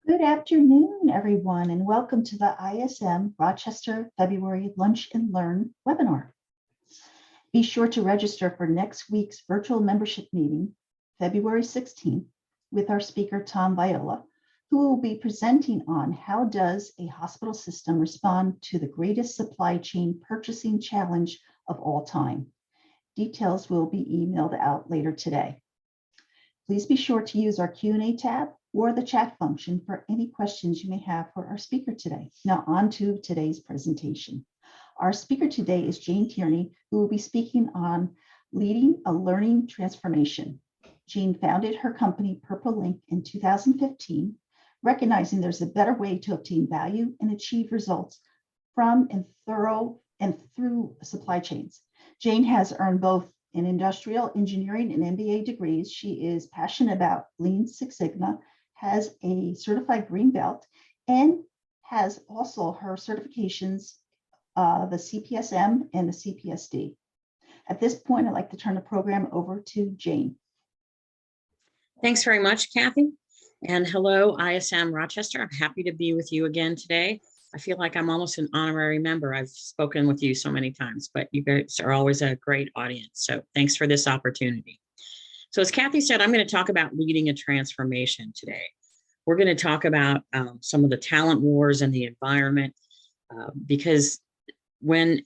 Good afternoon, everyone, and welcome to the ISM Rochester February Lunch and Learn webinar. Be sure to register for next week's virtual membership meeting, February 16th, with our speaker, Tom Viola, who will be presenting on how does a hospital system respond to the greatest supply chain purchasing challenge of all time. Details will be emailed out later today. Please be sure to use our Q&A tab or the chat function for any questions you may have for our speaker today. Now on to today's presentation. Our speaker today is Jane Tierney, who will be speaking on leading a learning transformation. Jane founded her company Purple Link in 2015, recognizing there's a better way to obtain value and achieve results from and through supply chains. Jane has earned both in industrial engineering and MBA degrees. She is passionate about Lean Six Sigma, has a certified green belt, and has also her certifications, the CPSM and the CPSD. At this point, I'd like to turn the program over to Jane. Thanks very much, Kathy. And hello, ISM Rochester. I'm happy to be with you again today. I feel like I'm almost an honorary member. I've spoken with you so many times, but you guys are always a great audience. So thanks for this opportunity. So as Kathy said, I'm going to talk about leading a transformation today. We're going to talk about some of the talent wars and the environment, because what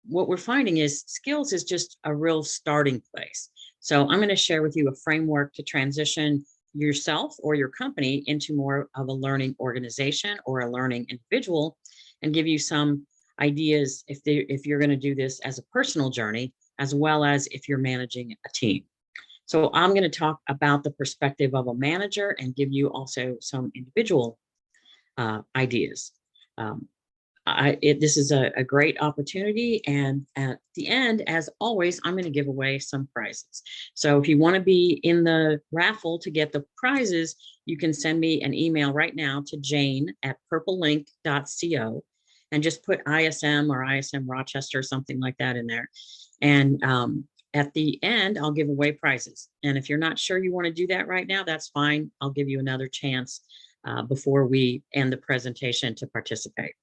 we're finding is skills is just a real starting place. So I'm going to share with you a framework to transition yourself or your company into more of a learning organization or a learning individual, and give you some ideas if you're going to do this as a personal journey, as well as if you're managing a team. So I'm going to talk about the perspective of a manager and give you also some individual ideas. This is a great opportunity, and at the end, as always, I'm going to give away some prizes. So if you want to be in the raffle to get the prizes, you can send me an email right now to jane@purplelink.co and just put ISM or ISM Rochester, something like that in there. And at the end, I'll give away prizes. And if you're not sure you want to do that right now, that's fine. I'll give you another chance before we end the presentation to participate.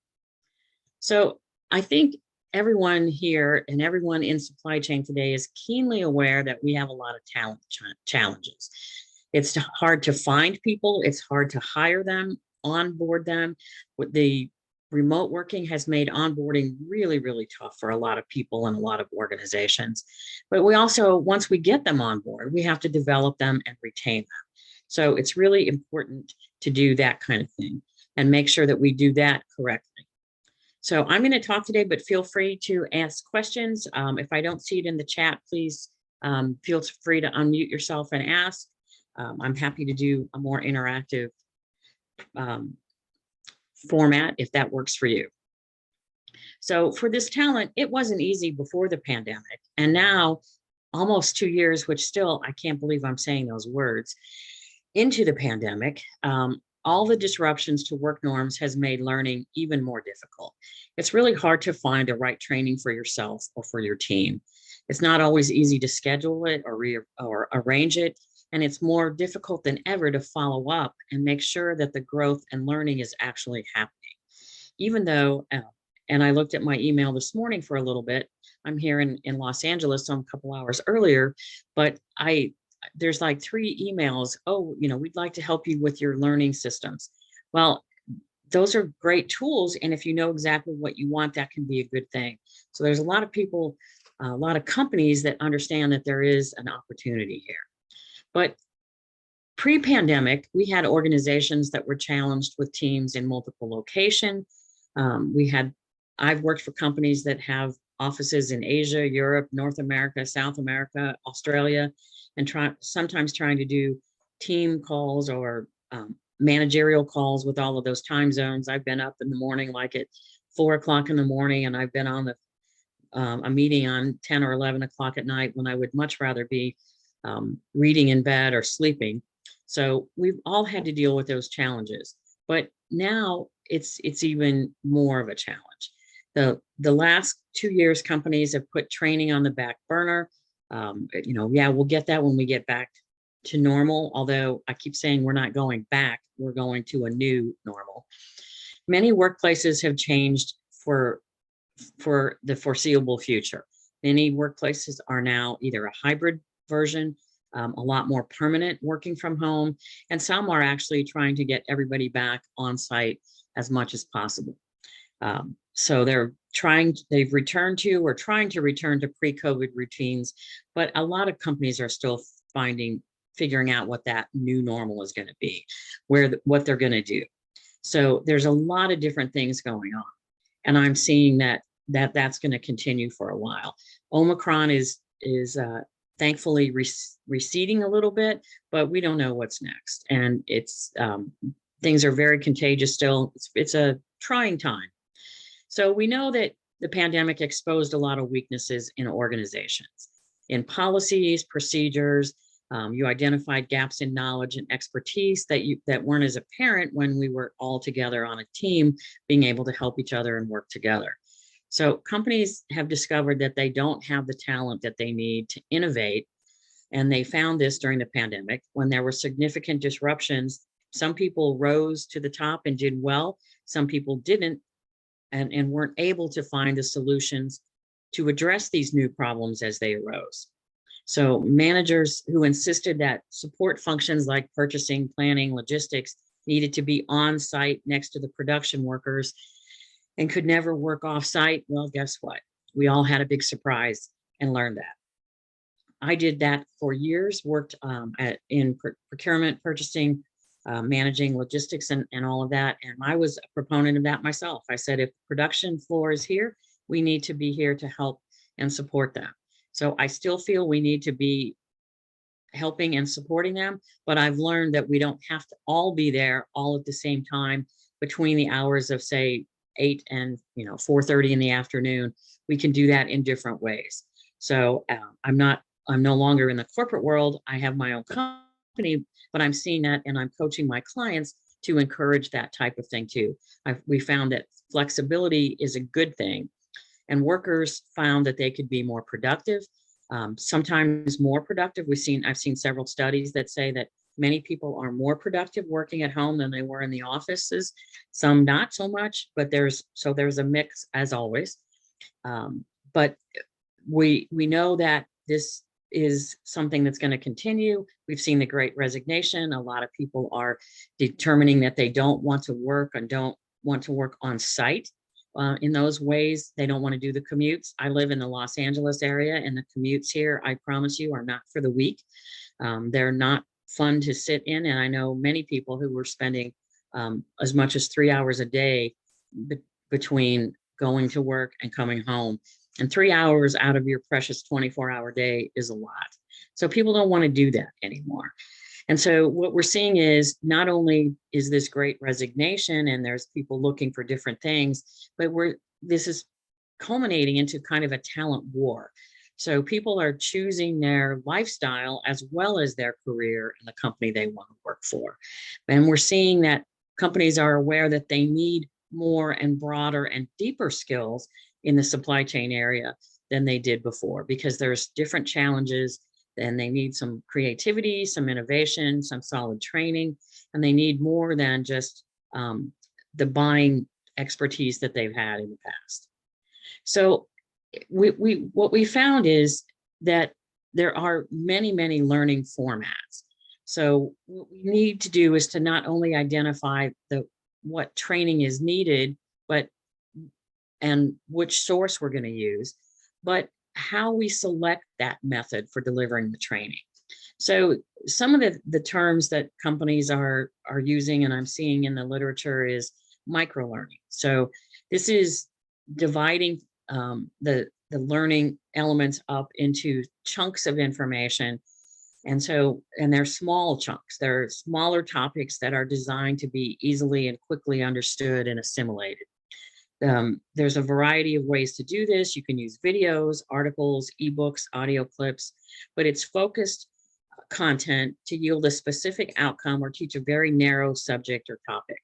So I think everyone here and everyone in supply chain today is keenly aware that we have a lot of talent challenges. It's hard to find people. It's hard to hire them, onboard them. The remote working has made onboarding really, really tough for a lot of people and a lot of organizations. But we also, once we get them on board, we have to develop them and retain them. So it's really important to do that kind of thing and make sure that we do that correctly. So I'm going to talk today, but feel free to ask questions. If I don't see it in the chat, please feel free to unmute yourself and ask. I'm happy to do a more interactive format if that works for you. So for this talent, it wasn't easy before the pandemic. And now, almost 2 years, which still, I can't believe I'm saying those words, into the pandemic, all the disruptions to work norms has made learning even more difficult. It's really hard to find the right training for yourself or for your team. It's not always easy to schedule it or arrange it, and it's more difficult than ever to follow up and make sure that the growth and learning is actually happening. Even though, and I looked at my email this morning for a little bit, I'm here in Los Angeles, so I'm a couple hours earlier, but there's like 3 emails. Oh, we'd like to help you with your learning systems. Well, those are great tools. And if you know exactly what you want, that can be a good thing. So there's a lot of people, a lot of companies that understand that there is an opportunity here. But pre-pandemic, we had organizations that were challenged with teams in multiple locations. I've worked for companies that have offices in Asia, Europe, North America, South America, Australia, and sometimes trying to do team calls or managerial calls with all of those time zones. I've been up in the morning, like at 4 o'clock in the morning, and I've been on a meeting on 10 or 11 o'clock at night when I would much rather be reading in bed or sleeping. So we've all had to deal with those challenges, but now it's even more of a challenge. The last 2 years, companies have put training on the back burner. Yeah, we'll get that when we get back to normal, although I keep saying we're not going back, we're going to a new normal. Many workplaces have changed for the foreseeable future. Many workplaces are now either a hybrid version, a lot more permanent working from home, and some are actually trying to get everybody back on site as much as possible. So they've returned to or trying to return to pre-COVID routines, but a lot of companies are still figuring out what that new normal is going to be, what they're going to do. So there's a lot of different things going on, and I'm seeing that's going to continue for a while. Omicron is thankfully receding a little bit, but we don't know what's next, and it's things are very contagious still. It's a trying time. So we know that the pandemic exposed a lot of weaknesses in organizations, in policies, procedures. You identified gaps in knowledge and expertise that weren't as apparent when we were all together on a team, being able to help each other and work together. So companies have discovered that they don't have the talent that they need to innovate. And they found this during the pandemic when there were significant disruptions. Some people rose to the top and did well. Some people didn't and weren't able to find the solutions to address these new problems as they arose. So managers who insisted that support functions like purchasing, planning, logistics needed to be on site next to the production workers and could never work off site. Well, guess what? We all had a big surprise and learned that. I did that for years, worked in procurement, purchasing, managing logistics and all of that. And I was a proponent of that myself. I said, if production floor is here, we need to be here to help and support them. So I still feel we need to be helping and supporting them, but I've learned that we don't have to all be there all at the same time between the hours of, say, 8 and 4:30 in the afternoon. We can do that in different ways. So I'm no longer in the corporate world. I have my own company, but I'm seeing that and I'm coaching my clients to encourage that type of thing too. We found that flexibility is a good thing, and workers found that they could be more productive, sometimes more productive. I've seen several studies that say that many people are more productive working at home than they were in the offices, some not so much, but there's a mix as always. But we know that this is something that's going to continue. We've seen the Great Resignation. A lot of people are determining that they don't want to work and don't want to work on site in those ways. They don't want to do the commutes. I live in the Los Angeles area, and the commutes here, I promise you, are not for the weak. They're not fun to sit in. And I know many people who were spending as much as 3 hours a day between going to work and coming home. And 3 hours out of your precious 24-hour day is a lot. So people don't want to do that anymore. And so what we're seeing is not only is this Great Resignation and there's people looking for different things, but this is culminating into kind of a talent war. So people are choosing their lifestyle as well as their career and the company they want to work for. And we're seeing that companies are aware that they need more and broader and deeper skills in the supply chain area than they did before, because there's different challenges and they need some creativity, some innovation, some solid training, and they need more than just the buying expertise that they've had in the past. So what we found is that there are many, many learning formats. So what we need to do is to not only identify what training is needed, and which source we're going to use, but how we select that method for delivering the training. So some of the terms that companies are using, and I'm seeing in the literature, is microlearning. So this is dividing the learning elements up into chunks of information. And they're small chunks. They're smaller topics that are designed to be easily and quickly understood and assimilated. There's a variety of ways to do this. You can use videos, articles, ebooks, audio clips, but it's focused content to yield a specific outcome or teach a very narrow subject or topic.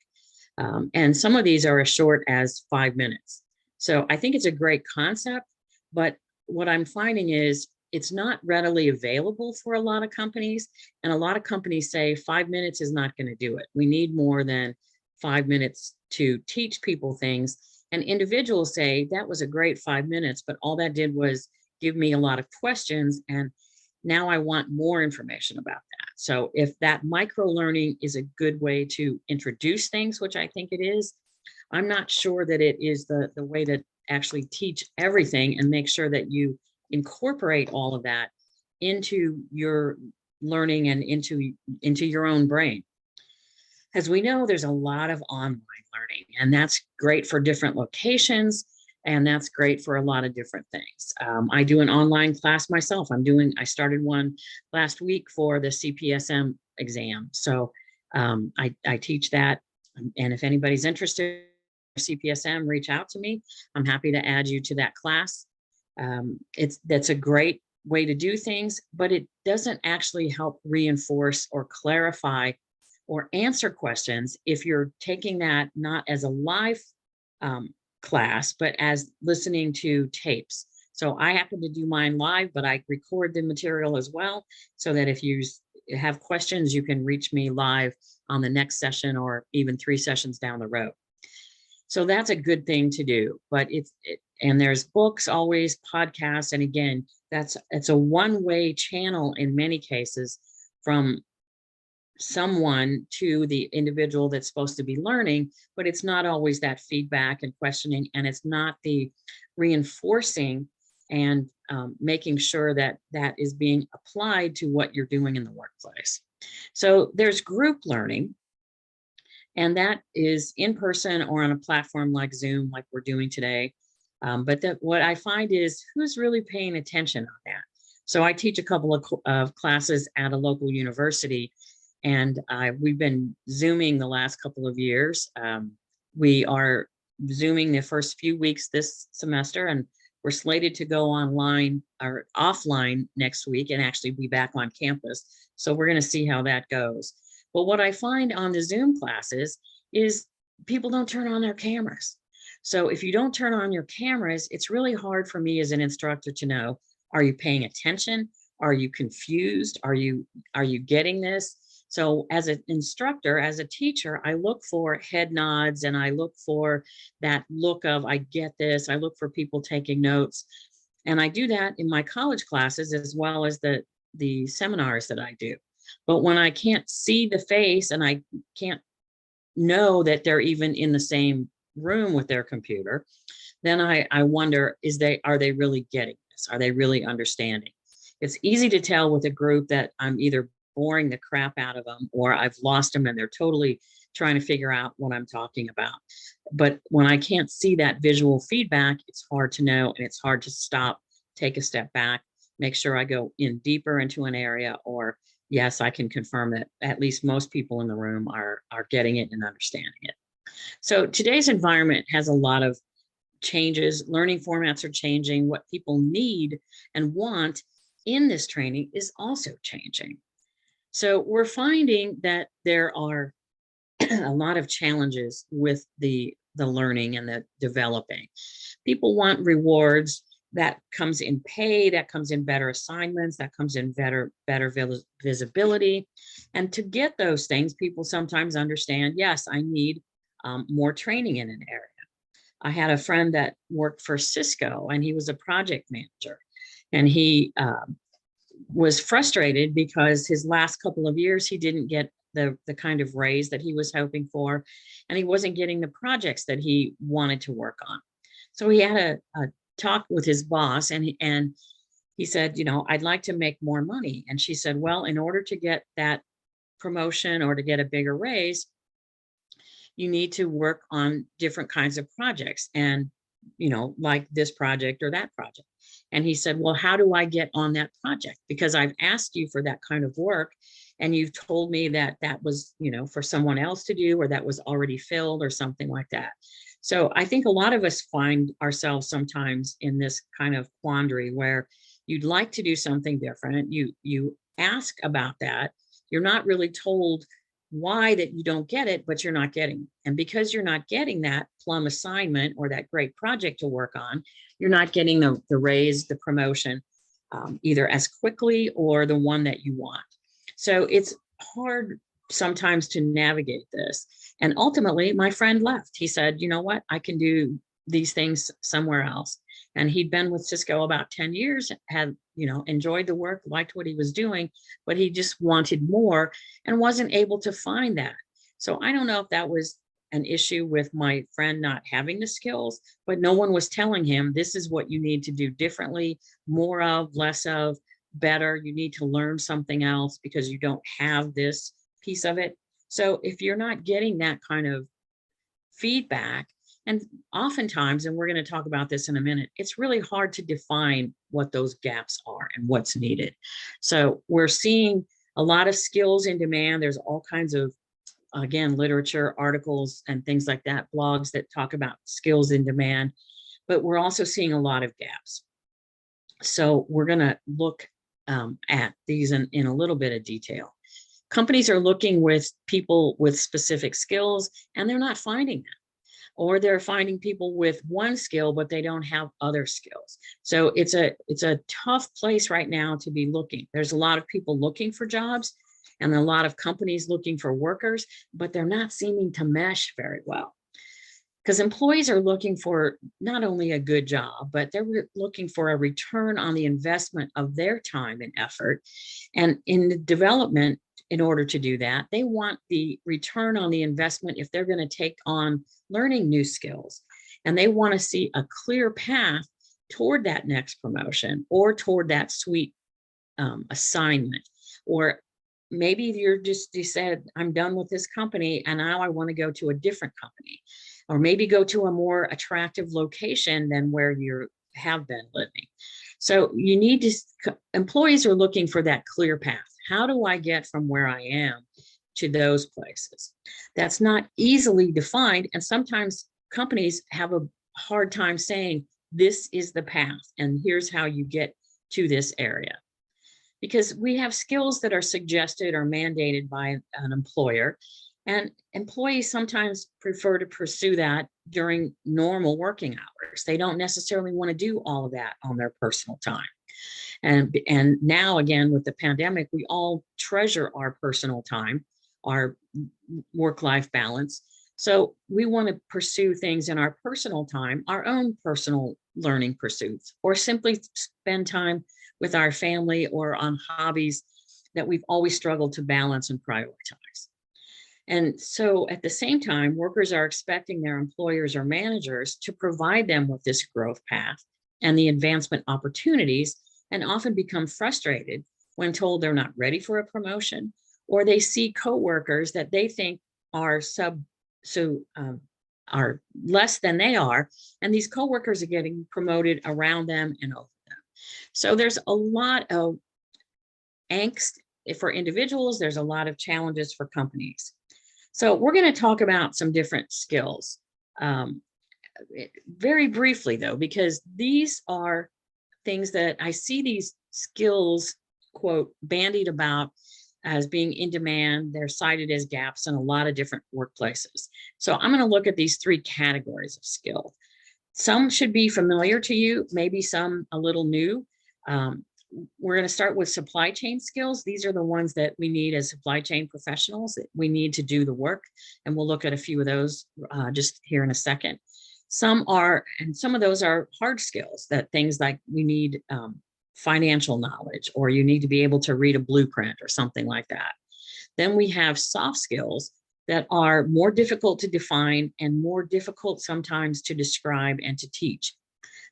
And some of these are as short as 5 minutes. So I think it's a great concept, but what I'm finding is it's not readily available for a lot of companies. And a lot of companies say 5 minutes is not going to do it. We need more than 5 minutes to teach people things. And individuals say that was a great 5 minutes, but all that did was give me a lot of questions. And now I want more information about that. So if that micro learning is a good way to introduce things, which I think it is, I'm not sure that it is the way to actually teach everything and make sure that you incorporate all of that into your learning and into your own brain. As we know, there's a lot of online learning, and that's great for different locations, and that's great for a lot of different things. I do an online class myself. I started one last week for the CPSM exam. So I teach that. And if anybody's interested in CPSM, reach out to me. I'm happy to add you to that class. That's a great way to do things, but it doesn't actually help reinforce or clarify or answer questions if you're taking that not as a live class, but as listening to tapes. So I happen to do mine live, but I record the material as well, so that if you have questions, you can reach me live on the next session or even 3 sessions down the road. So that's a good thing to do, but and there's books, always podcasts. And again, it's a one-way channel in many cases from someone to the individual that's supposed to be learning, but it's not always that feedback and questioning, and it's not the reinforcing and making sure that that is being applied to what you're doing in the workplace. So there's group learning, and that is in person or on a platform like Zoom, like we're doing today. But what I find is who's really paying attention on that. So I teach a couple of classes at a local university, and we've been Zooming the last couple of years. We are Zooming the first few weeks this semester, and we're slated to go online or offline next week and actually be back on campus. So we're going to see how that goes. But what I find on the Zoom classes is people don't turn on their cameras. So if you don't turn on your cameras, it's really hard for me as an instructor to know, are you paying attention? Are you confused? Are you getting this? So as an instructor, as a teacher, I look for head nods, and I look for that look of, I get this. I look for people taking notes. And I do that in my college classes as well as the seminars that I do. But when I can't see the face and I can't know that they're even in the same room with their computer, then I wonder, are they really getting this? Are they really understanding? It's easy to tell with a group that I'm either boring the crap out of them or I've lost them and they're totally trying to figure out what I'm talking about. But when I can't see that visual feedback, it's hard to know, and it's hard to stop, take a step back, make sure I go in deeper into an area, or yes, I can confirm that at least most people in the room are getting it and understanding it. So today's environment has a lot of changes. Learning formats are changing. What people need and want in this training is also changing. So we're finding that there are a lot of challenges with the learning and the developing. People want rewards. That comes in pay, that comes in better assignments, that comes in better visibility. And to get those things, people sometimes understand, yes, I need more training in an area. I had a friend that worked for Cisco, and he was a project manager, and he was frustrated because his last couple of years, he didn't get the kind of raise that he was hoping for, and he wasn't getting the projects that he wanted to work on. So he had a talk with his boss, and he said, I'd like to make more money. And she said, well, in order to get that promotion or to get a bigger raise, you need to work on different kinds of projects, and like this project or that project. And he said, well, how do I get on that project? Because I've asked you for that kind of work, and you've told me that that was, for someone else to do, or that was already filled or something like that. So I think a lot of us find ourselves sometimes in this kind of quandary where you'd like to do something different. You ask about that. You're not really told why that you don't get it, but you're not getting it. And because you're not getting that plum assignment or that great project to work on, you're not getting the raise, the promotion. either as quickly or the one that you want. So it's hard sometimes to navigate this. And ultimately, my friend left. He said, you know what, I can do these things somewhere else. And he'd been with Cisco about 10 years, had, enjoyed the work, liked what he was doing, but he just wanted more and wasn't able to find that. So I don't know if that was an issue with my friend not having the skills, but no one was telling him, this is what you need to do differently, more of, less of, better. You need to learn something else because you don't have this piece of it. So if you're not getting that kind of feedback, and oftentimes, and we're going to talk about this in a minute, it's really hard to define what those gaps are and what's needed. So we're seeing a lot of skills in demand. There's all kinds of, again, literature, articles, and things like that, blogs that talk about skills in demand, but we're also seeing a lot of gaps. So we're going to look at these in a little bit of detail. Companies are looking with people with specific skills, and they're not finding them. Or they're finding people with one skill, but they don't have other skills. So it's a tough place right now to be looking. There's a lot of people looking for jobs and a lot of companies looking for workers, but they're not seeming to mesh very well. Because employees are looking for not only a good job, but they're looking for a return on the investment of their time and effort. And in the development, in order to do that, they want the return on the investment if they're going to take on learning new skills. And they want to see a clear path toward that next promotion or toward that sweet assignment. Or maybe you said, I'm done with this company and now I want to go to a different company, or maybe go to a more attractive location than where you have been living. So you need to, employees are looking for that clear path. How do I get from where I am to those places? That's not easily defined. And sometimes companies have a hard time saying, this is the path, and here's how you get to this area. Because we have skills that are suggested or mandated by an employer, and employees sometimes prefer to pursue that during normal working hours. They don't necessarily want to do all of that on their personal time. And now, again, with the pandemic, we all treasure our personal time, our work-life balance. So we want to pursue things in our personal time, our own personal learning pursuits, or simply spend time with our family or on hobbies that we've always struggled to balance and prioritize. And so at the same time, workers are expecting their employers or managers to provide them with this growth path and the advancement opportunities, and often become frustrated when told they're not ready for a promotion, or they see coworkers that they think are are less than they are, and these coworkers are getting promoted around them and over them. So there's a lot of angst for individuals. There's a lot of challenges for companies. So we're going to talk about some different skills very briefly, though, because these are things that I see these skills, quote, bandied about as being in demand. They're cited as gaps in a lot of different workplaces. So I'm going to look at these three categories of skill. Some should be familiar to you, maybe some a little new. We're going to start with supply chain skills. These are the ones that we need as supply chain professionals. That we need to do the work, and we'll look at a few of those just here in a second. Some are, and some of those are hard skills, that things like we need financial knowledge, or you need to be able to read a blueprint or something like that. Then we have soft skills that are more difficult to define and more difficult sometimes to describe and to teach.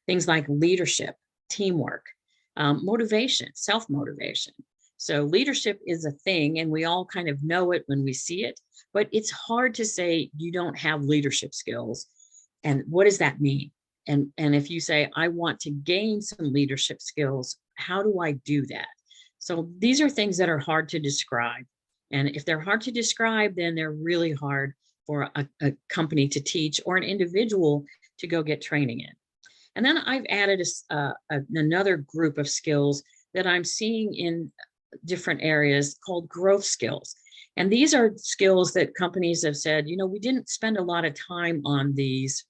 Things like leadership, teamwork, motivation, self-motivation. So leadership is a thing, and we all kind of know it when we see it, but it's hard to say you don't have leadership skills. And what does that mean? And if you say, I want to gain some leadership skills, how do I do that? So these are things that are hard to describe. And if they're hard to describe, then they're really hard for a company to teach or an individual to go get training in. And then I've added another group of skills that I'm seeing in different areas called growth skills. And these are skills that companies have said, we didn't spend a lot of time on these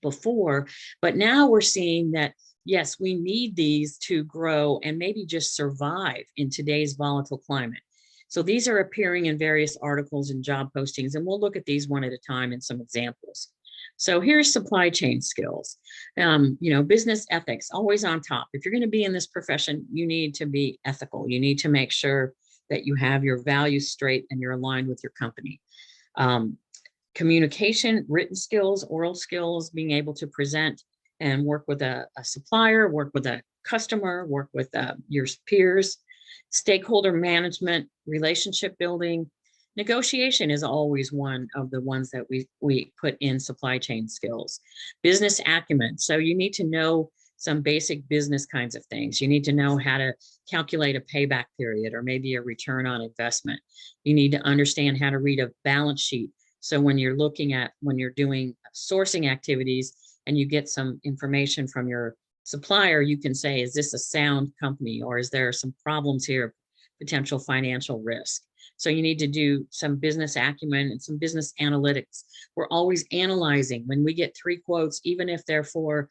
before, but now we're seeing that yes, we need these to grow and maybe just survive in today's volatile climate. So these are appearing in various articles and job postings, and we'll look at these one at a time in some examples. So here's supply chain skills. Business ethics, always on top. If you're going to be in this profession, you need to be ethical. You need to make sure that you have your values straight and you're aligned with your company. Communication, written skills, oral skills, being able to present and work with a supplier, work with a customer, work with your peers. Stakeholder management, relationship building. Negotiation is always one of the ones that we put in supply chain skills. Business acumen. So you need to know some basic business kinds of things. You need to know how to calculate a payback period or maybe a return on investment. You need to understand how to read a balance sheet. So when you're doing sourcing activities and you get some information from your supplier, you can say, is this a sound company, or is there some problems here, potential financial risk? So you need to do some business acumen and some business analytics. We're always analyzing when we get 3 quotes, even if they're for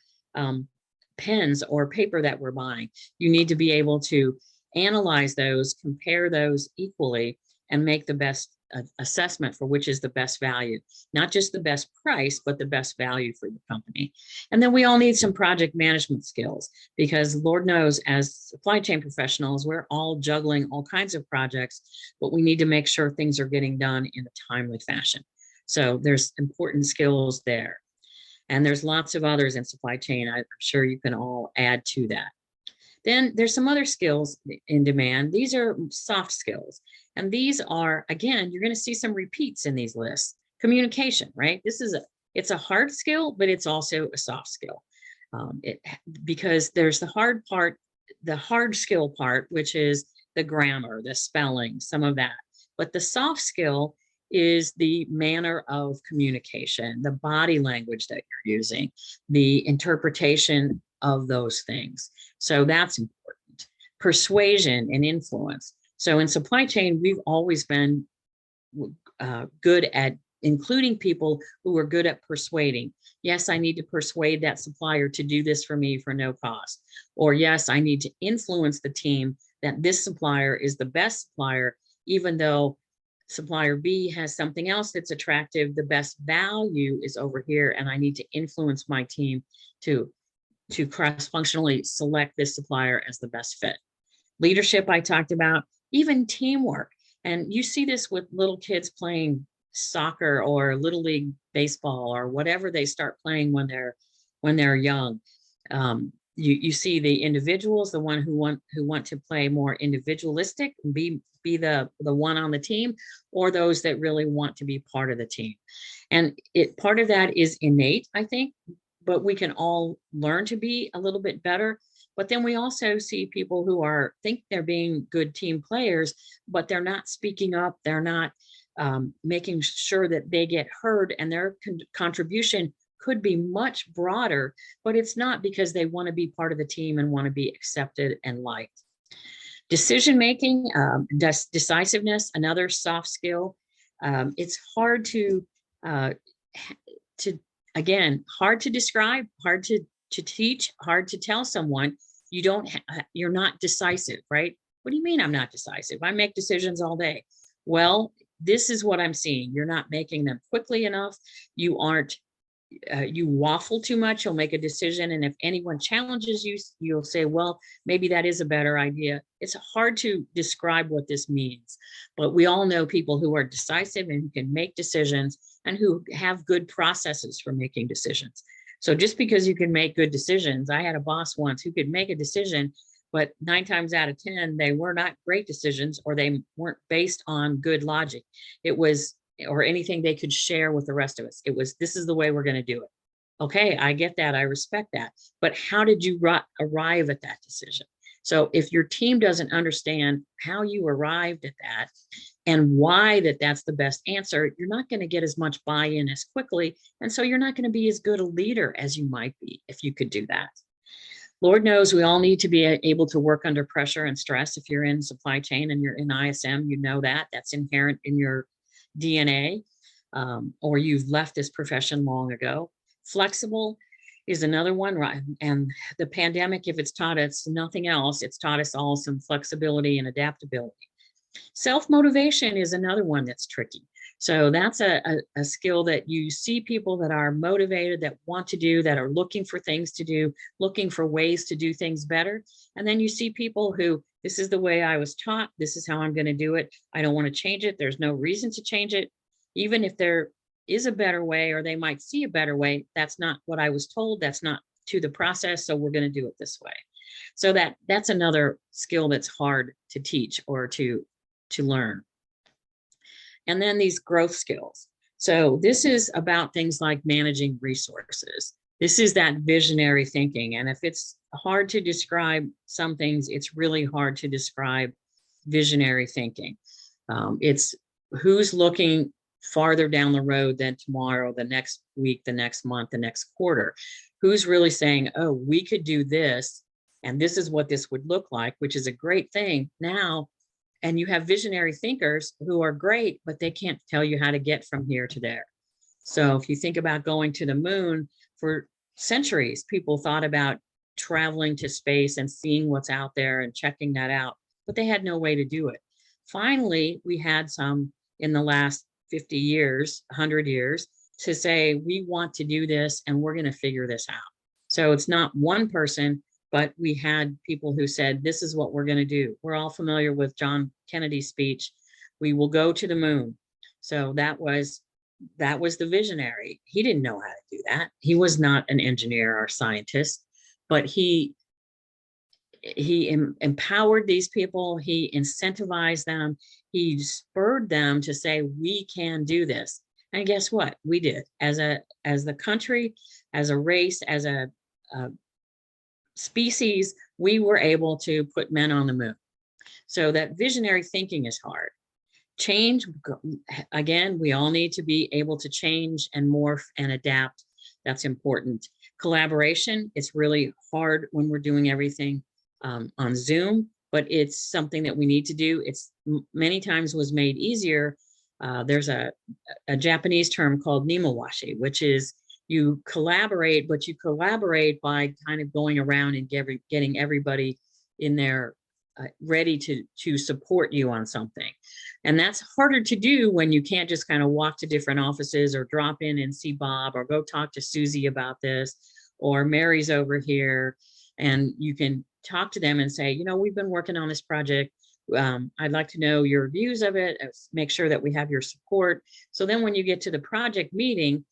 pens or paper that we're buying. You need to be able to analyze those, compare those equally, and make the best assessment for which is the best value, not just the best price, but the best value for the company. And then we all need some project management skills, because Lord knows, as supply chain professionals, we're all juggling all kinds of projects, but we need to make sure things are getting done in a timely fashion. So there's important skills there. And there's lots of others in supply chain. I'm sure you can all add to that. Then there's some other skills in demand. These are soft skills. And these are, again, you're going to see some repeats in these lists. Communication, right? It's a hard skill, but it's also a soft skill. Because there's the hard part, the hard skill part, which is the grammar, the spelling, some of that. But the soft skill is the manner of communication, the body language that you're using, the interpretation of those things. So that's important. Persuasion and influence. So in supply chain, we've always been good at including people who are good at persuading. Yes, I need to persuade that supplier to do this for me for no cost. Or yes, I need to influence the team that this supplier is the best supplier, even though supplier B has something else that's attractive. The best value is over here, and I need to influence my team to cross-functionally select this supplier as the best fit. Leadership, I talked about, even teamwork. And you see this with little kids playing soccer or little league baseball or whatever they start playing when they're young. You see the individuals, the one who want to play more individualistic and be the one on the team, or those that really want to be part of the team. And part of that is innate, I think, but we can all learn to be a little bit better. But then we also see people who think they're being good team players, but they're not speaking up. They're not making sure that they get heard, and their contribution could be much broader, but it's not because they want to be part of the team and want to be accepted and liked. Decision-making, decisiveness, another soft skill. It's hard hard to describe, hard to teach, hard to tell someone you're not decisive, right? What do you mean I'm not decisive? I make decisions all day. Well, this is what I'm seeing. You're not making them quickly enough. You waffle too much. You'll make a decision, and if anyone challenges you, you'll say, well, maybe that is a better idea. It's hard to describe what this means, but we all know people who are decisive and who can make decisions and who have good processes for making decisions. So just because you can make good decisions, I had a boss once who could make a decision, but 9 times out of 10, they were not great decisions, or they weren't based on good logic. Or anything they could share with the rest of us. It was, this is the way we're going to do it. Okay, I get that. I respect that. But how did you arrive at that decision? So if your team doesn't understand how you arrived at that and why that's the best answer, you're not going to get as much buy-in as quickly. And so you're not going to be as good a leader as you might be if you could do that. Lord knows we all need to be able to work under pressure and stress. If you're in supply chain and you're in ISM, you know that's inherent in your DNA, or you've left this profession long ago. Flexible, is another one, right? And the pandemic, if it's taught us nothing else, it's taught us all some flexibility and adaptability. Self-motivation is another one that's tricky. So that's a skill that you see people that are motivated, that want to do, that are looking for things to do, looking for ways to do things better. And then you see people who, this is the way I was taught, this is how I'm going to do it. I don't want to change it. There's no reason to change it. Even if there is a better way, or they might see a better way, that's not what I was told. That's not to the process. So we're going to do it this way. So that's another skill that's hard to teach or to learn. And then these growth skills. So this is about things like managing resources. This is that visionary thinking. And if it's hard to describe some things, it's really hard to describe visionary thinking. It's who's looking farther down the road than tomorrow, the next week, the next month, the next quarter. Who's really saying, oh, we could do this, and this is what this would look like, which is a great thing now. And you have visionary thinkers who are great, but they can't tell you how to get from here to there. So if you think about going to the moon, for centuries, people thought about traveling to space and seeing what's out there and checking that out, but they had no way to do it. Finally, we had some in the last 50 years, 100 years, to say, we want to do this and we're going to figure this out. So it's not one person, but we had people who said, this is what we're going to do. We're all familiar with John Kennedy's speech, we will go to the moon. So that was the visionary. He didn't know how to do that. He was not an engineer or scientist, but he empowered these people. He incentivized them. He spurred them to say, we can do this. And guess what? We did. As the country, as a race, as a species, we were able to put men on the moon. So that visionary thinking is hard. Change, again, we all need to be able to change and morph and adapt. That's important. Collaboration, it's really hard when we're doing everything on Zoom, but it's something that we need to do. It's many times was made easier. There's a Japanese term called nimawashi, which is you collaborate, but you collaborate by kind of going around and getting everybody in there ready to support you on something. And that's harder to do when you can't just kind of walk to different offices or drop in and see Bob or go talk to Susie about this, or Mary's over here. And you can talk to them and say, you know, we've been working on this project. I'd like to know your views of it, make sure that we have your support. So then when you get to the project meeting,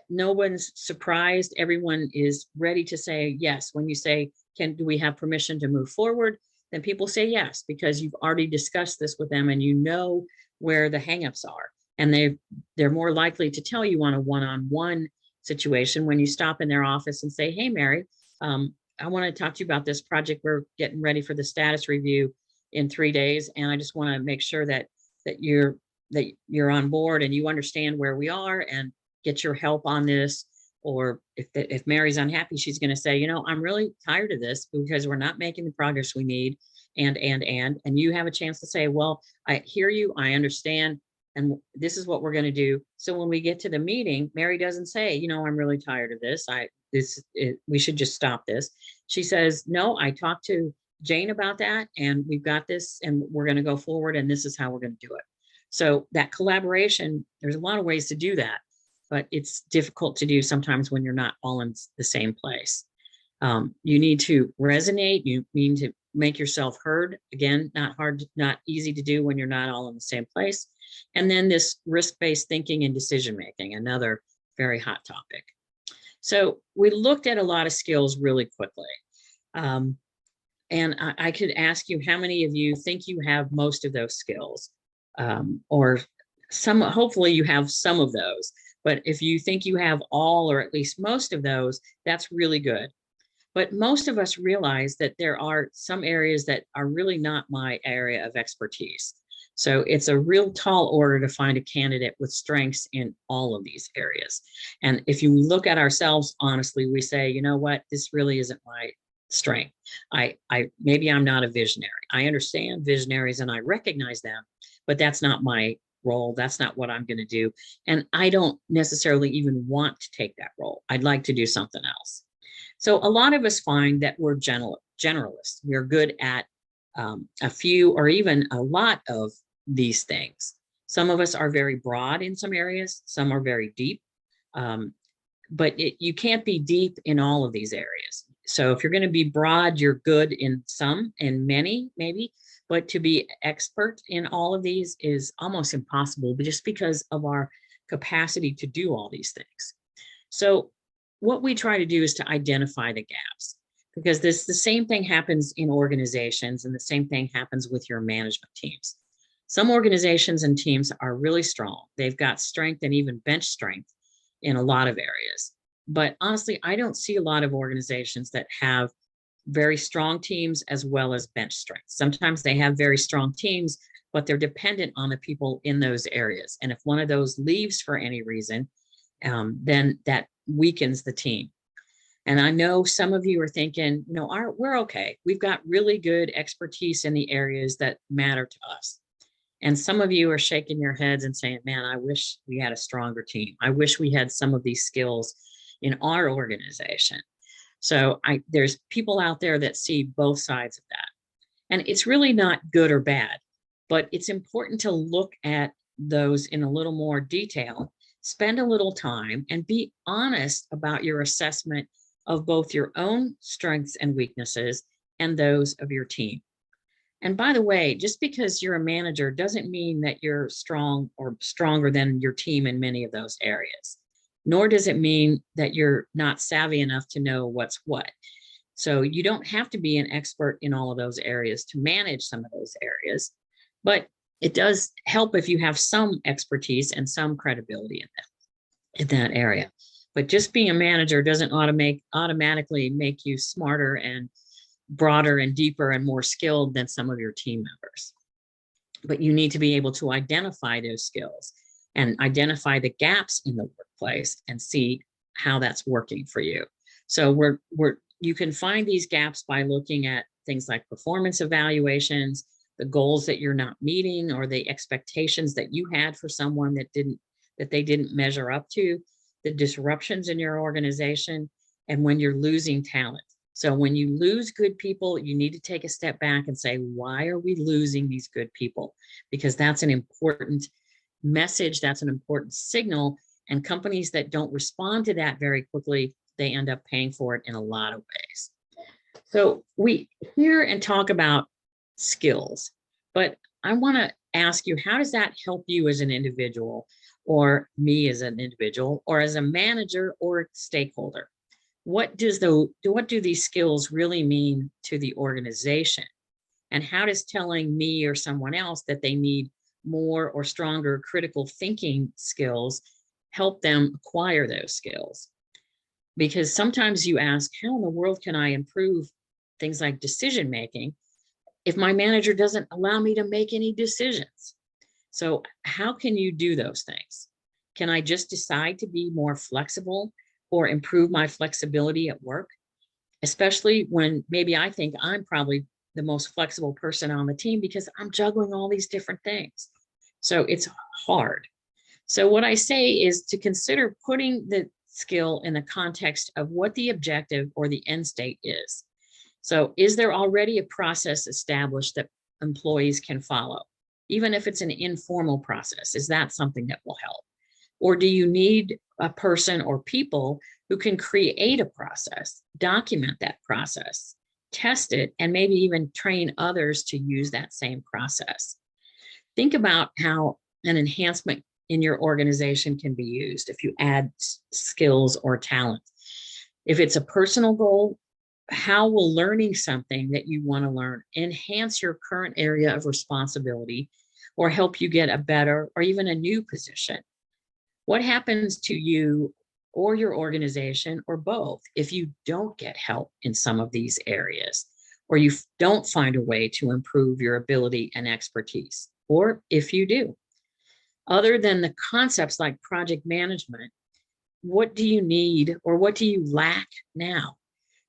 no one's surprised. Everyone is ready to say yes. When you say, do we have permission to move forward? Then people say yes, because you've already discussed this with them and you know where the hangups are. And they're more likely to tell you on a one-on-one situation when you stop in their office and say, hey, Mary, I want to talk to you about this project. We're getting ready for the status review in 3 days. And I just want to make sure that you're on board and you understand where we are and get your help on this. Or if Mary's unhappy, she's going to say, you know, I'm really tired of this because we're not making the progress we need. And you have a chance to say, well, I hear you, I understand, and this is what we're going to do. So when we get to the meeting, Mary doesn't say, you know, I'm really tired of this. We should just stop this. She says, no, I talked to Jane about that and we've got this and we're going to go forward and this is how we're going to do it. So that collaboration, there's a lot of ways to do that, but it's difficult to do sometimes when you're not all in the same place. You need to resonate. You need to make yourself heard. Again, not easy to do when you're not all in the same place. And then this risk-based thinking and decision-making, another very hot topic. So we looked at a lot of skills really quickly. And I could ask you, how many of you think you have most of those skills? Or hopefully you have some of those. But if you think you have all or at least most of those, that's really good. But most of us realize that there are some areas that are really not my area of expertise. So it's a real tall order to find a candidate with strengths in all of these areas. And if you look at ourselves honestly, we say, you know what, this really isn't my strength. Maybe I'm not a visionary. I understand visionaries and I recognize them, but that's not my role. That's not what I'm going to do. And I don't necessarily even want to take that role. I'd like to do something else. So a lot of us find that we're generalists. We're good at a few or even a lot of these things. Some of us are very broad in some areas, some are very deep, but you can't be deep in all of these areas. So if you're going to be broad, you're good in some and many, maybe, but to be expert in all of these is almost impossible, but just because of our capacity to do all these things. So what we try to do is to identify the gaps, because the same thing happens in organizations and the same thing happens with your management teams. Some organizations and teams are really strong. They've got strength and even bench strength in a lot of areas. But honestly, I don't see a lot of organizations that have very strong teams as well as bench strength. Sometimes they have very strong teams, but they're dependent on the people in those areas. And if one of those leaves for any reason, then that weakens the team. And I know some of you are thinking, no, we're okay. We've got really good expertise in the areas that matter to us. And some of you are shaking your heads and saying, man, I wish we had a stronger team. I wish we had some of these skills in our organization. So there's people out there that see both sides of that. And it's really not good or bad, but it's important to look at those in a little more detail, spend a little time, and be honest about your assessment of both your own strengths and weaknesses and those of your team. And by the way, just because you're a manager doesn't mean that you're strong or stronger than your team in many of those areas, nor does it mean that you're not savvy enough to know what's what. So you don't have to be an expert in all of those areas to manage some of those areas, but it does help if you have some expertise and some credibility in that area. But just being a manager doesn't automatically make you smarter and broader and deeper and more skilled than some of your team members. But you need to be able to identify those skills and identify the gaps in the workplace and see how that's working for you. So you can find these gaps by looking at things like performance evaluations, the goals that you're not meeting, or the expectations that you had for someone that they didn't measure up to, the disruptions in your organization, and when you're losing talent. So when you lose good people, you need to take a step back and say, why are we losing these good people? Because that's an important message, that's an important signal, and companies that don't respond to that very quickly, they end up paying for it in a lot of ways. So we hear and talk about skills, but I want to ask you, how does that help you as an individual, or me as an individual, or as a manager or stakeholder? What do these skills really mean to the organization? And how does telling me or someone else that they need more or stronger critical thinking skills help them acquire those skills? Because sometimes you ask, how in the world can I improve things like decision making if my manager doesn't allow me to make any decisions? So how can you do those things? Can I just decide to be more flexible or improve my flexibility at work? Especially when maybe I think I'm probably the most flexible person on the team because I'm juggling all these different things. So it's hard. So what I say is to consider putting the skill in the context of what the objective or the end state is. So is there already a process established that employees can follow? Even if it's an informal process, is that something that will help? Or do you need a person or people who can create a process, document that process, test it, and maybe even train others to use that same process? Think about how an enhancement in your organization can be used if you add skills or talent. If it's a personal goal, how will learning something that you want to learn enhance your current area of responsibility or help you get a better or even a new position? What happens to you or your organization or both if you don't get help in some of these areas, or you don't find a way to improve your ability and expertise, or if you do? Other than the concepts like project management, what do you need or what do you lack now?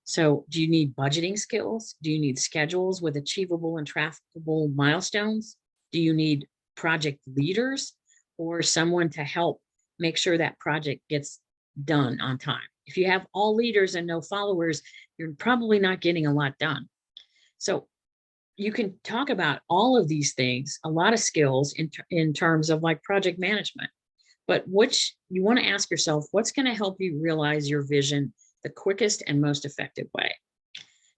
So do you need budgeting skills? Do you need schedules with achievable and trackable milestones? Do you need project leaders or someone to help make sure that project gets done on time? If you have all leaders and no followers, you're probably not getting a lot done. So you can talk about all of these things, a lot of skills in terms of like project management, but which you want to ask yourself, what's going to help you realize your vision the quickest and most effective way?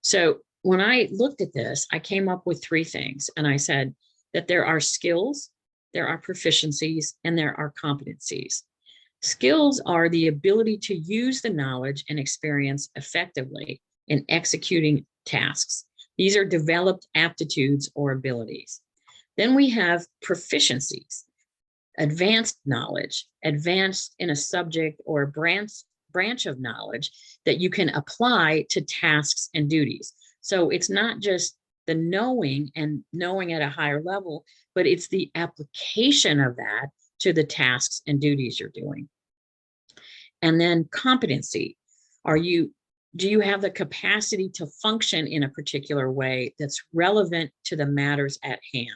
So when I looked at this, I came up with three things, and I said that there are skills, there are proficiencies, and there are competencies. Skills are the ability to use the knowledge and experience effectively in executing tasks. These are developed aptitudes or abilities. Then we have proficiencies, advanced knowledge, advanced in a subject or a branch of knowledge that you can apply to tasks and duties. So it's not just the knowing and knowing at a higher level, but it's the application of that to the tasks and duties you're doing. And then competency. Do you have the capacity to function in a particular way that's relevant to the matters at hand?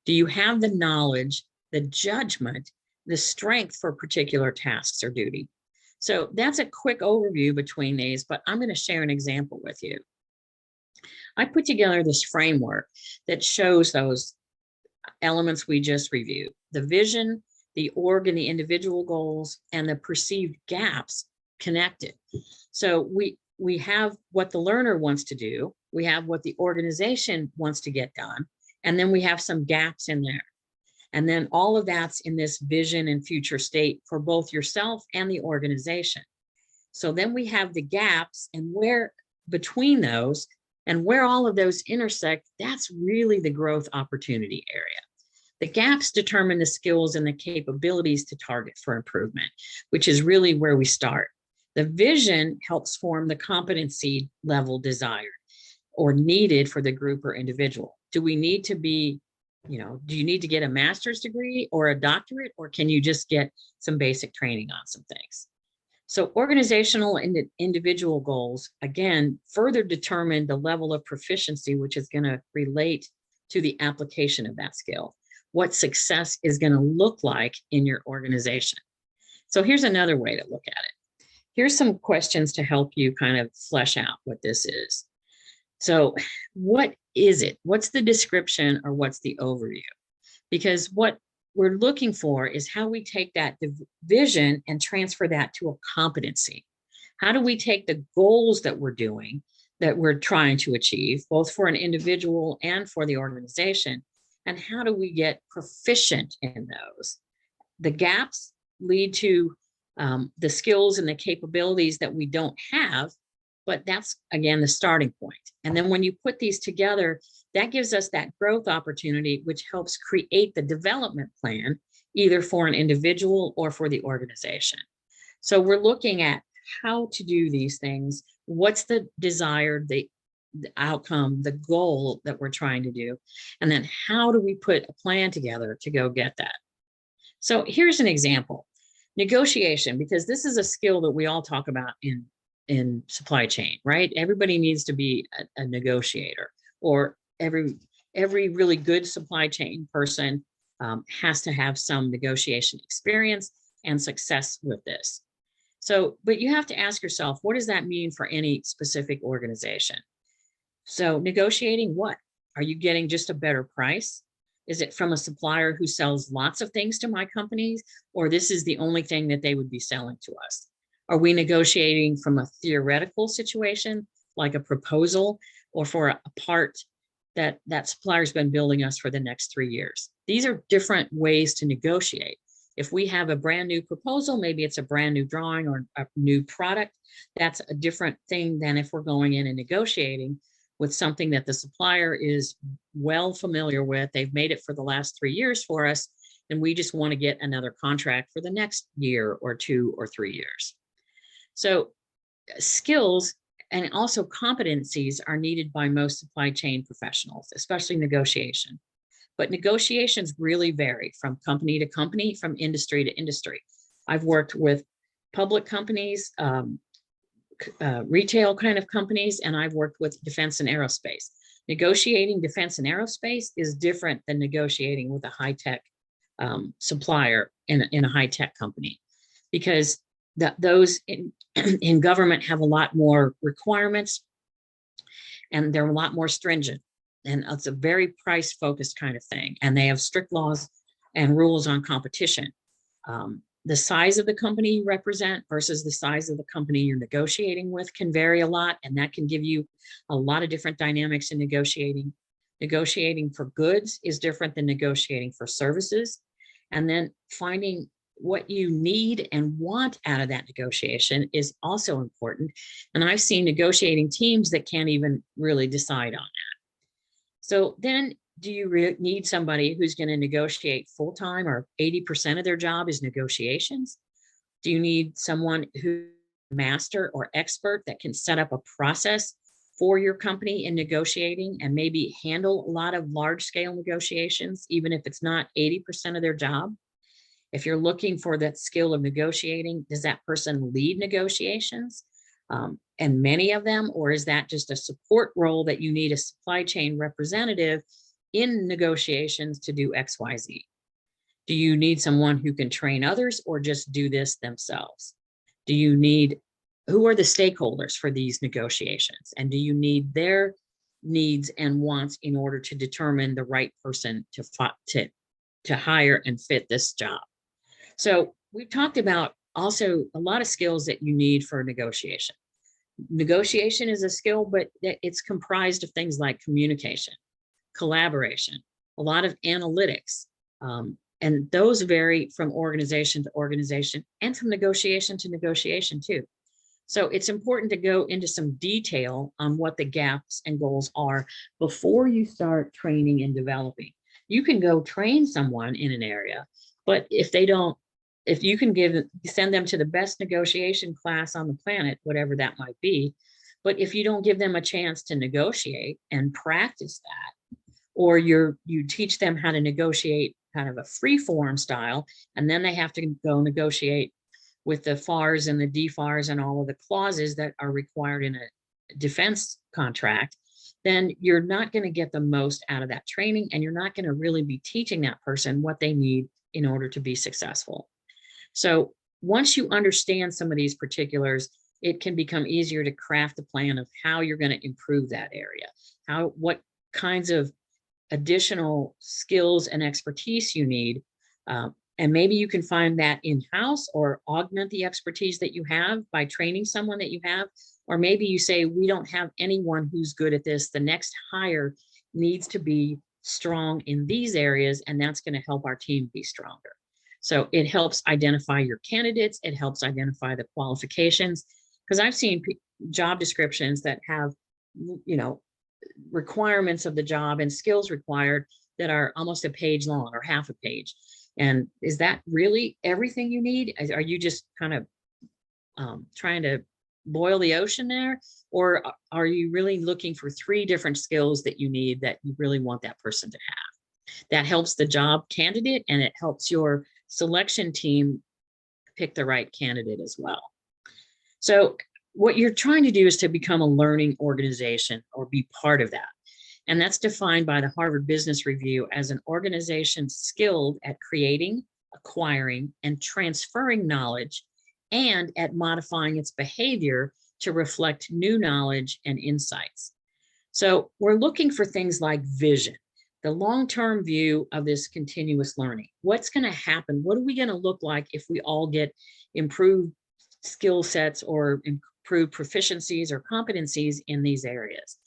Do you have the knowledge, the judgment, the strength for particular tasks or duty? So that's a quick overview between these, but I'm going to share an example with you. I put together this framework that shows those elements we just reviewed: the vision, the org and the individual goals, and the perceived gaps connected. So we have what the learner wants to do, we have what the organization wants to get done, and then we have some gaps in there. And then all of that's in this vision and future state for both yourself and the organization. So then we have the gaps, and where between those and where all of those intersect, that's really the growth opportunity area. The gaps determine the skills and the capabilities to target for improvement, which is really where we start. The vision helps form the competency level desired or needed for the group or individual. Do we need to be, do you need to get a master's degree or a doctorate, or can you just get some basic training on some things? So organizational and individual goals, again, further determine the level of proficiency, which is going to relate to the application of that skill, what success is going to look like in your organization. So here's another way to look at it. Here's some questions to help you kind of flesh out what this is. So what is it? What's the description, or what's the overview? Because what we're looking for is how we take that vision and transfer that to a competency. How do we take the goals that we're doing, that we're trying to achieve, both for an individual and for the organization, and how do we get proficient in those? The gaps lead to the skills and the capabilities that we don't have, but that's, again, the starting point. And then when you put these together, that gives us that growth opportunity, which helps create the development plan, either for an individual or for the organization. So we're looking at how to do these things. What's the desired, the outcome, the goal that we're trying to do? And then how do we put a plan together to go get that? So here's an example. Negotiation, because this is a skill that we all talk about in supply chain, right? Everybody needs to be a negotiator, or every really good supply chain person has to have some negotiation experience and success with this. So, but you have to ask yourself, what does that mean for any specific organization? So negotiating what? Are you getting just a better price? Is it from a supplier who sells lots of things to my companies, or this is the only thing that they would be selling to us? Are we negotiating from a theoretical situation, like a proposal, or for a part that supplier's been building us for the next 3 years? These are different ways to negotiate. If we have a brand new proposal, maybe it's a brand new drawing or a new product, that's a different thing than if we're going in and negotiating with something that the supplier is well familiar with. They've made it for the last 3 years for us, and we just want to get another contract for the next year or 2 or 3 years. So skills and also competencies are needed by most supply chain professionals, especially negotiation. But negotiations really vary from company to company, from industry to industry. I've worked with public companies, retail kind of companies, and I've worked with defense and aerospace. Negotiating defense and aerospace is different than negotiating with a high-tech supplier in a high-tech company, because those in government have a lot more requirements, and they're a lot more stringent. And it's a very price focused kind of thing. And they have strict laws and rules on competition. The size of the company you represent versus the size of the company you're negotiating with can vary a lot. And that can give you a lot of different dynamics in negotiating. Negotiating for goods is different than negotiating for services. And then finding what you need and want out of that negotiation is also important. And I've seen negotiating teams that can't even really decide on that. So then do you need somebody who's going to negotiate full-time, or 80% of their job is negotiations? Do you need someone who's a master or expert that can set up a process for your company in negotiating and maybe handle a lot of large-scale negotiations, even if it's not 80% of their job? If you're looking for that skill of negotiating, does that person lead negotiations? And many of them, or is that just a support role that you need a supply chain representative in negotiations to do XYZ? Do you need someone who can train others or just do this themselves? Do you need, who are the stakeholders for these negotiations? And do you need their needs and wants in order to determine the right person to hire and fit this job? So we've talked about also a lot of skills that you need for negotiation. Negotiation is a skill, but it's comprised of things like communication, collaboration, a lot of analytics. And those vary from organization to organization and from negotiation to negotiation too. So it's important to go into some detail on what the gaps and goals are before you start training and developing. You can go train someone in an area, but if you can send them to the best negotiation class on the planet, whatever that might be, but if you don't give them a chance to negotiate and practice that, or you teach them how to negotiate kind of a free form style, and then they have to go negotiate with the FARs and the DFARs and all of the clauses that are required in a defense contract, then you're not going to get the most out of that training, and you're not going to really be teaching that person what they need in order to be successful. So once you understand some of these particulars, it can become easier to craft a plan of how you're going to improve that area, what kinds of additional skills and expertise you need. And maybe you can find that in-house or augment the expertise that you have by training someone that you have. Or maybe you say, we don't have anyone who's good at this. The next hire needs to be strong in these areas, and that's going to help our team be stronger. So it helps identify your candidates. It helps identify the qualifications, because I've seen job descriptions that have, requirements of the job and skills required that are almost a page long or half a page. And is that really everything you need? Are you just kind of trying to boil the ocean there? Or are you really looking for 3 different skills that you need that you really want that person to have? That helps the job candidate, and it helps your selection team pick the right candidate as well. So what you're trying to do is to become a learning organization or be part of that. And that's defined by the Harvard Business Review as an organization skilled at creating, acquiring, and transferring knowledge, and at modifying its behavior to reflect new knowledge and insights. So we're looking for things like vision, the long-term view of this continuous learning. What's going to happen? What are we going to look like if we all get improved skill sets or improved proficiencies or competencies in these areas?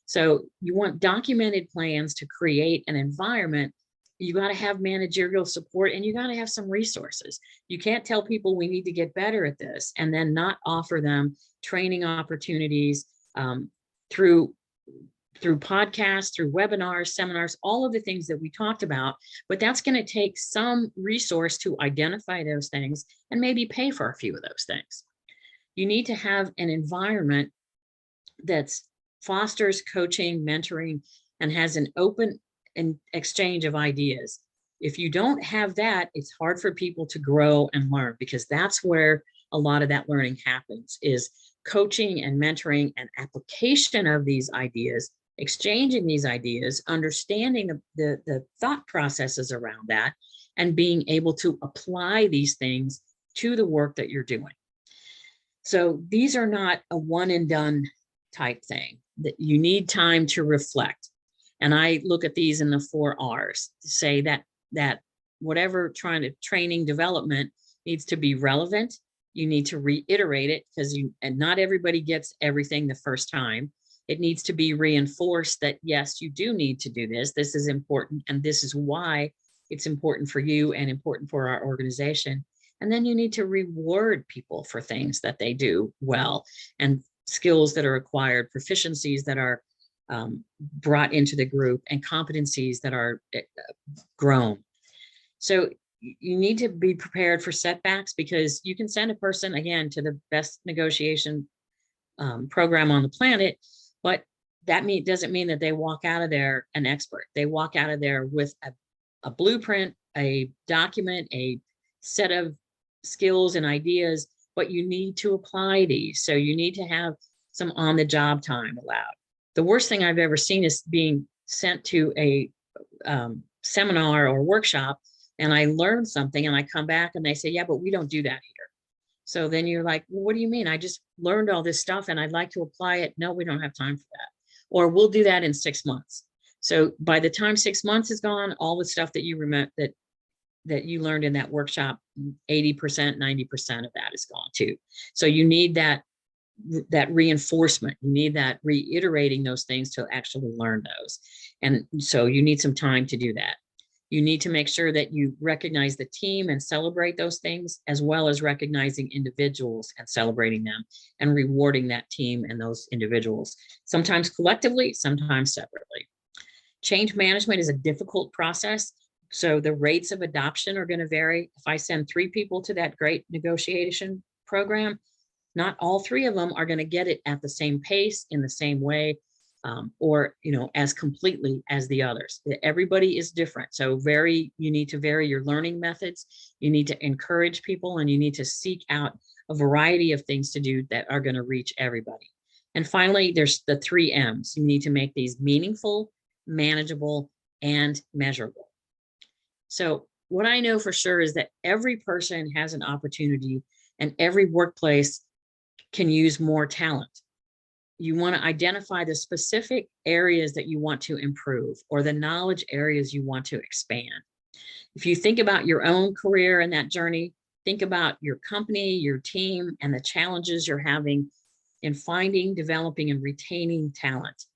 So you want documented plans to create an environment. You got to have managerial support, and you got to have some resources. You can't tell people we need to get better at this and then not offer them training opportunities through podcasts, through webinars, seminars, all of the things that we talked about. But that's going to take some resource to identify those things and maybe pay for a few of those things. You need to have an environment that fosters coaching, mentoring, and has an open exchange of ideas. If you don't have that, it's hard for people to grow and learn, because that's where a lot of that learning happens, is coaching and mentoring and application of these ideas, exchanging these ideas, understanding the thought processes around that, and being able to apply these things to the work that you're doing. So these are not a one and done type thing, that you need time to reflect. And I look at these in the 4 R's to say that whatever training development needs to be relevant. You need to reiterate it, because and not everybody gets everything the first time. It needs to be reinforced that yes, you do need to do this. This is important, and this is why it's important for you and important for our organization. And then you need to reward people for things that they do well, and skills that are acquired, proficiencies that are brought into the group, and competencies that are grown. So you need to be prepared for setbacks, because you can send a person, again, to the best negotiation program on the planet, but that doesn't mean that they walk out of there an expert. They walk out of there with a blueprint, a document, a set of skills and ideas, but you need to apply these. So you need to have some on-the-job time allowed. The worst thing I've ever seen is being sent to a seminar or workshop, and I learned something, and I come back and they say, yeah, but we don't do that here. So then you're like, well, what do you mean? I just learned all this stuff and I'd like to apply it. No, we don't have time for that. Or we'll do that in 6 months. So by the time 6 months is gone, all the stuff that you remember that you learned in that workshop, 80%, 90% of that is gone too. So you need that reinforcement. You need that reiterating those things to actually learn those. And so you need some time to do that. You need to make sure that you recognize the team and celebrate those things, as well as recognizing individuals and celebrating them and rewarding that team and those individuals, sometimes collectively, sometimes separately. Change management is a difficult process. So the rates of adoption are going to vary. If I send 3 people to that great negotiation program, not all 3 of them are going to get it at the same pace, in the same way, or as completely as the others. Everybody is different. So you need to vary your learning methods. You need to encourage people, and you need to seek out a variety of things to do that are going to reach everybody. And finally, there's the 3 M's. You need to make these meaningful, manageable, and measurable. So what I know for sure is that every person has an opportunity, and every workplace can use more talent. You want to identify the specific areas that you want to improve, or the knowledge areas you want to expand. If you think about your own career and that journey, think about your company, your team, and the challenges you're having in finding, developing, and retaining talent.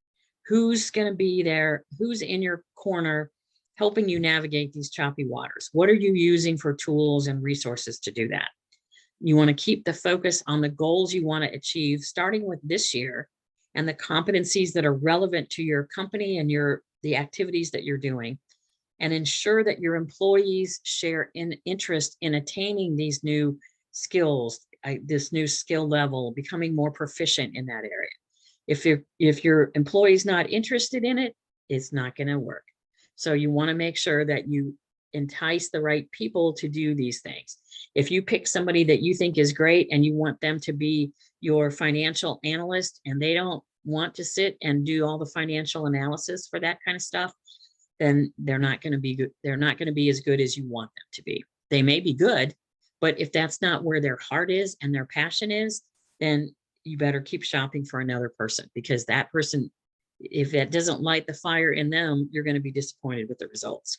Who's going to be there? Who's in your corner helping you navigate these choppy waters? What are you using for tools and resources to do that? You want to keep the focus on the goals you want to achieve, starting with this year, and the competencies that are relevant to your company and the activities that you're doing, and ensure that your employees share an interest in attaining these new skills, this new skill level, becoming more proficient in that area. If your employee's not interested in it, it's not going to work. So you want to make sure that you entice the right people to do these things. If you pick somebody that you think is great and you want them to be your financial analyst, and they don't want to sit and do all the financial analysis for that kind of stuff, then they're not going to be good. They're not going to be as good as you want them to be. They may be good, but if that's not where their heart is and their passion is, then you better keep shopping for another person, because that person, if that doesn't light the fire in them, you're going to be disappointed with the results.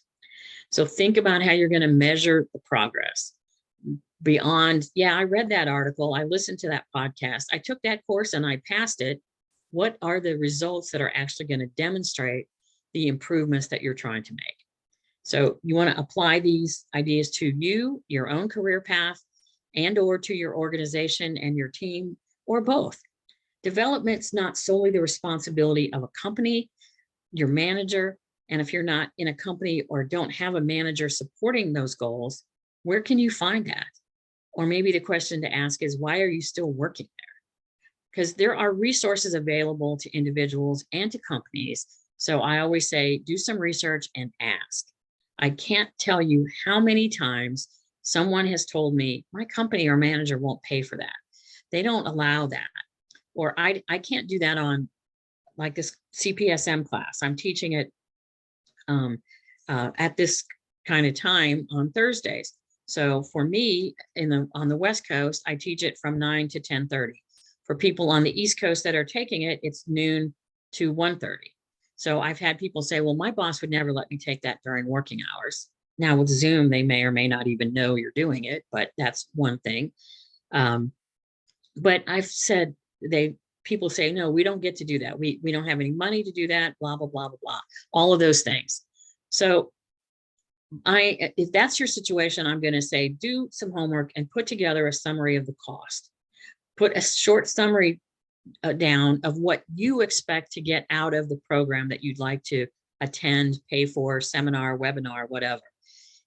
So think about how you're going to measure the progress beyond, yeah, I read that article, I listened to that podcast, I took that course and I passed it. What are the results that are actually going to demonstrate the improvements that you're trying to make? So you want to apply these ideas to you, your own career path, and or to your organization and your team, or both. Development's not solely the responsibility of a company, your manager. And if you're not in a company or don't have a manager supporting those goals, where can you find that? Or maybe the question to ask is, why are you still working there? Because there are resources available to individuals and to companies. So I always say, do some research and ask. I can't tell you how many times someone has told me, my company or manager won't pay for that. They don't allow that. Or I can't do that on like this CPSM class. I'm teaching it at this kind of time on Thursdays. So for me, on the West Coast, I teach it from 9 to 10:30. For people on the East Coast that are taking it, it's noon to 1:30. So I've had people say, well, my boss would never let me take that during working hours. Now with Zoom, they may or may not even know you're doing it, but that's one thing. But I've said people say, no, we don't get to do that. We don't have any money to do that, blah, blah, blah, blah, blah, all of those things. So if that's your situation, I'm going to say, do some homework and put together a summary of the cost. Put a short summary down of what you expect to get out of the program that you'd like to attend, pay for, seminar, webinar, whatever.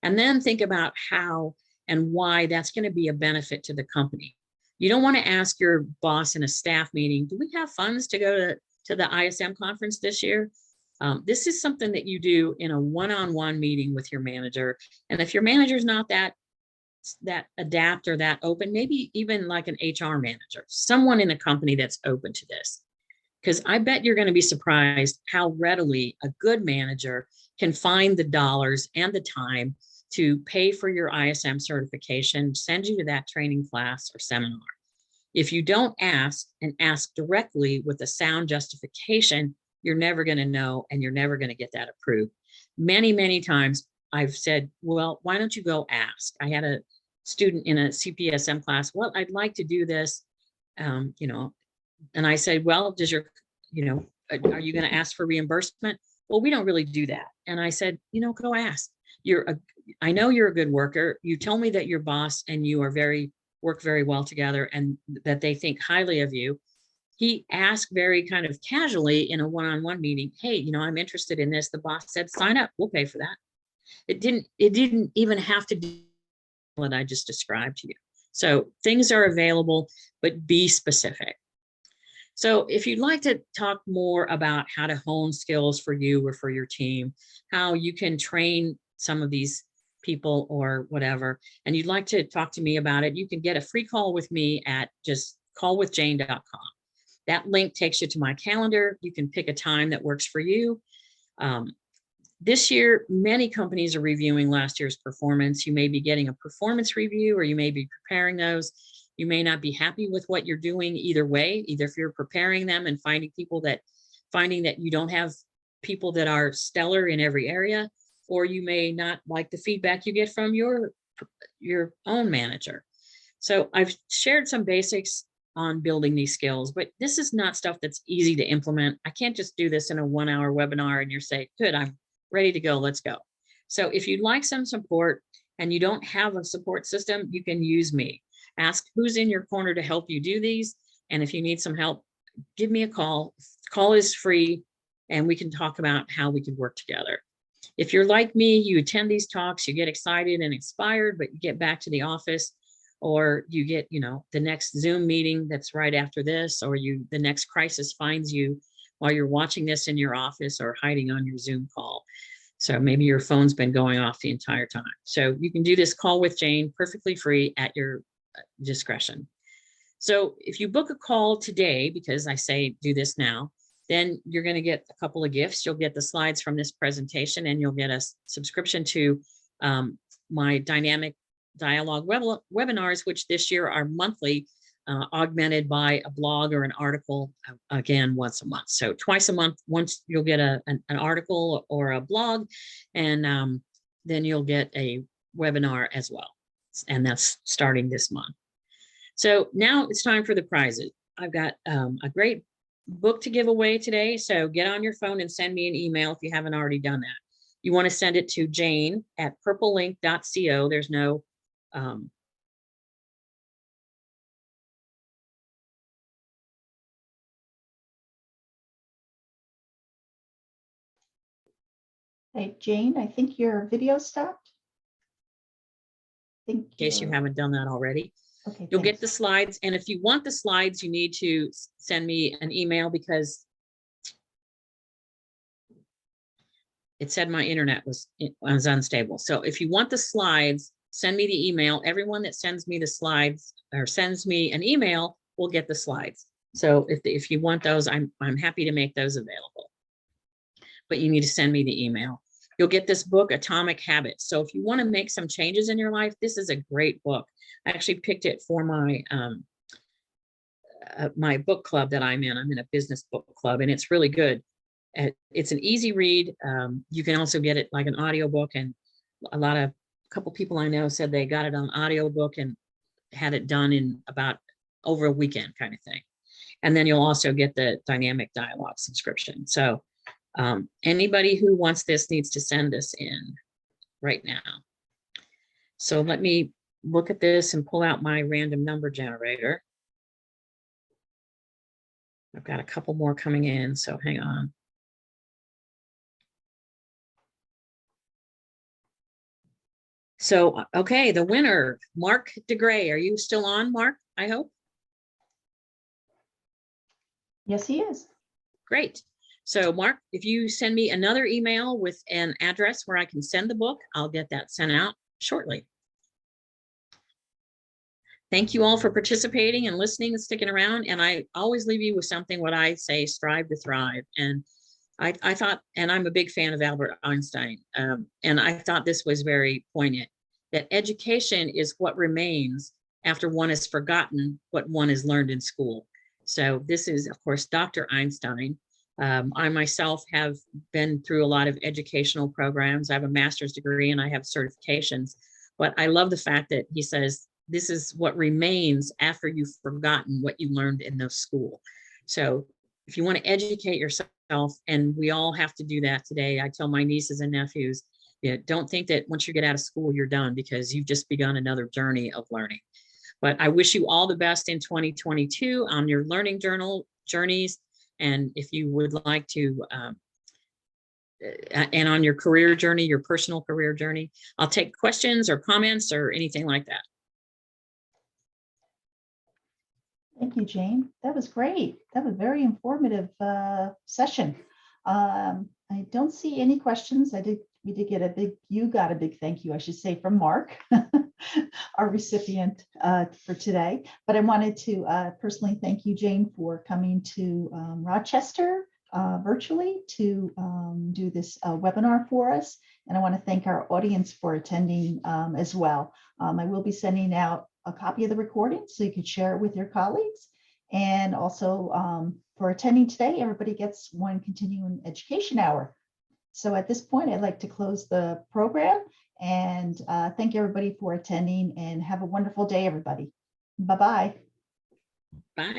And then think about how and why that's going to be a benefit to the company. You don't want to ask your boss in a staff meeting, do we have funds to go to the ISM conference this year? This is something that you do in a one-on-one meeting with your manager. And if your manager's not that adapt or that open, maybe even like an HR manager, someone in a company that's open to this. Because I bet you're going to be surprised how readily a good manager can find the dollars and the time to pay for your ISM certification, send you to that training class or seminar. If you don't ask and ask directly with a sound justification, you're never going to know, and you're never going to get that approved. Many, many times I've said, well, why don't you go ask? I had a student in a CPSM class, well, I'd like to do this, and I said, well, are you going to ask for reimbursement? Well, we don't really do that. And I said, go ask. I know you're a good worker. You told me that your boss and you are work very well together and that they think highly of you. He asked very kind of casually in a one-on-one meeting, hey, I'm interested in this. The boss said, sign up, we'll pay for that. It didn't even have to do what I just described to you. So things are available, but be specific. So if you'd like to talk more about how to hone skills for you or for your team, how you can train some of these people or whatever, and you'd like to talk to me about it, you can get a free call with me at just callwithjane.com. That link takes you to my calendar. You can pick a time that works for you. This year, many companies are reviewing last year's performance. You may be getting a performance review, or you may be preparing those. You may not be happy with what you're doing either way, either if you're preparing them and finding that you don't have people that are stellar in every area, or you may not like the feedback you get from your own manager. So I've shared some basics on building these skills, but this is not stuff that's easy to implement. I can't just do this in a 1-hour webinar and you're saying, good, I'm ready to go, let's go. So if you'd like some support and you don't have a support system, you can use me. Ask who's in your corner to help you do these. And if you need some help, give me a call. Call is free and we can talk about how we could work together. If you're like me, you attend these talks, you get excited and inspired, but you get back to the office, or you get, the next Zoom meeting that's right after this, or the next crisis finds you while you're watching this in your office or hiding on your Zoom call. So maybe your phone's been going off the entire time. So you can do this call with Jane perfectly free at your discretion. So if you book a call today, because I say do this now, then you're going to get a couple of gifts. You'll get the slides from this presentation, and you'll get a subscription to my dynamic dialogue webinars, which this year are monthly, augmented by a blog or an article, again, once a month. So twice a month, once you'll get an article or a blog, and then you'll get a webinar as well. And that's starting this month. So now it's time for the prizes. I've got a great book to give away today. So get on your phone and send me an email if you haven't already done that. You want to send it to jane@purplelink.co. There's no Hey, Jane, I think your video stopped. In case you haven't done that already. Okay, you'll thanks. get the slides. And if you want the slides, you need to send me an email, because it said my internet was unstable. So if you want the slides, send me the email. Everyone that sends me the slides or sends me an email will get the slides. So if you want those, I'm happy to make those available. But you need to send me the email. You'll get this book, Atomic Habits. So if you want to make some changes in your life, this is a great book. I actually picked it for my my book club that I'm in. I'm in a business book club, and it's really good. It's an easy read. You can also get it like an audiobook, and a couple people I know said they got it on audiobook and had it done in about over a weekend kind of thing. And then you'll also get the dynamic dialogue subscription. So anybody who wants this needs to send this in right now. So let me look at this and pull out my random number generator. I've got a couple more coming in, so hang on. So, okay, the winner, Mark DeGray. Are you still on, Mark? I hope. Yes, he is. Great. So Mark, if you send me another email with an address where I can send the book, I'll get that sent out shortly. Thank you all for participating and listening and sticking around. And I always leave you with something, what I say, strive to thrive. And I thought, and I'm a big fan of Albert Einstein, and I thought this was very poignant, that education is what remains after one has forgotten what one has learned in school. So this is, of course, Dr. Einstein. I myself have been through a lot of educational programs. I have a master's degree and I have certifications, but I love the fact that he says, this is what remains after you've forgotten what you learned in the school. So if you want to educate yourself, and we all have to do that today, I tell my nieces and nephews, don't think that once you get out of school, you're done, because you've just begun another journey of learning. But I wish you all the best in 2022 on your learning journeys. And if you would like to, and on your career journey, your personal career journey, I'll take questions or comments or anything like that. Thank you, Jane. That was great. That was a very informative session. I don't see any questions. We did get you got a big thank you, I should say, from Mark, our recipient for today. But I wanted to personally thank you, Jane, for coming to Rochester virtually to do this webinar for us. And I want to thank our audience for attending as well. I will be sending out a copy of the recording so you can share it with your colleagues. And also for attending today, everybody gets one continuing education hour. So at this point, I'd like to close the program and thank everybody for attending, and have a wonderful day, everybody. Bye-bye.